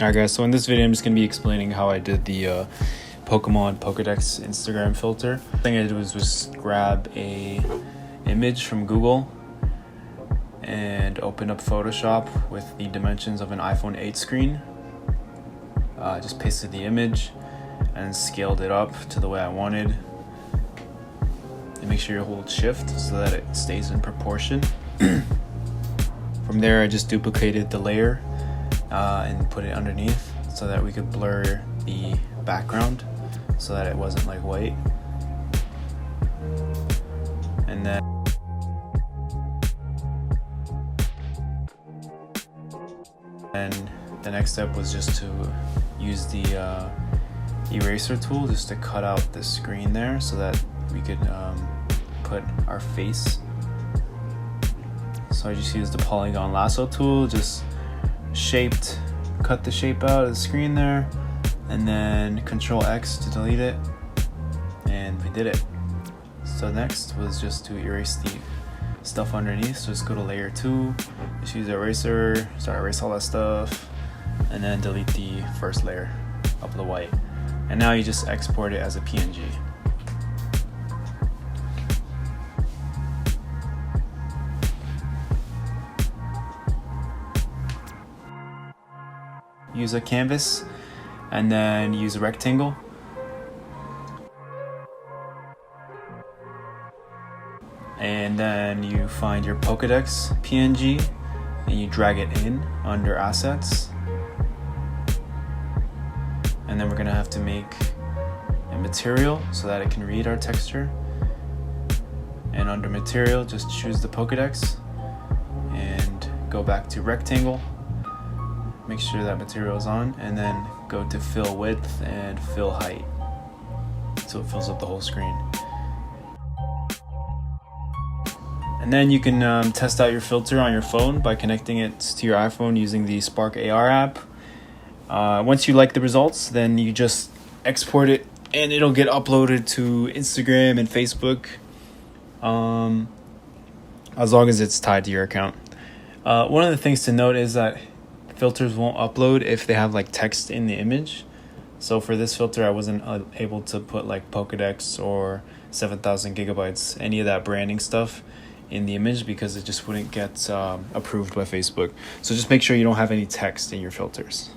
Alright guys, so in this video I'm just going to be explaining how I did the Pokemon Pokedex Instagram filter. The thing I did was just grab a image from Google and open up Photoshop with the dimensions of an iPhone 8 screen. Just pasted the image and scaled it up to the way I wanted. And make sure you hold shift so that it stays in proportion. From there I just duplicated the layer and put it underneath so that we could blur the background so that it wasn't like white. And then the next step was just to use the eraser tool just to cut out the screen there so that we could put our face. So I just used the polygon lasso tool, just cut the shape out of the screen there, and then Control X to delete it, and we did it. So next was just to erase the stuff underneath. So just go to layer 2, just use the eraser, start erase all that stuff, and then delete the first layer of the white. And now you just export it as a PNG. Use a canvas and then use a rectangle. And then you find your Pokedex PNG and you drag it in under assets. And then we're gonna have to make a material so that it can read our texture. And under material, just choose the Pokedex and go back to rectangle. Make sure that material is on, and then go to fill width and fill height so it fills up the whole screen. And then you can test out your filter on your phone by connecting it to your iPhone using the Spark AR app. Once you like the results, then you just export it and it'll get uploaded to Instagram and Facebook as long as it's tied to your account. One of the things to note is that filters won't upload if they have like text in the image. So for this filter I wasn't able to put like Pokedex or 7,000 gigabytes, any of that branding stuff in the image, because it just wouldn't get approved by Facebook. So just make sure you don't have any text in your filters.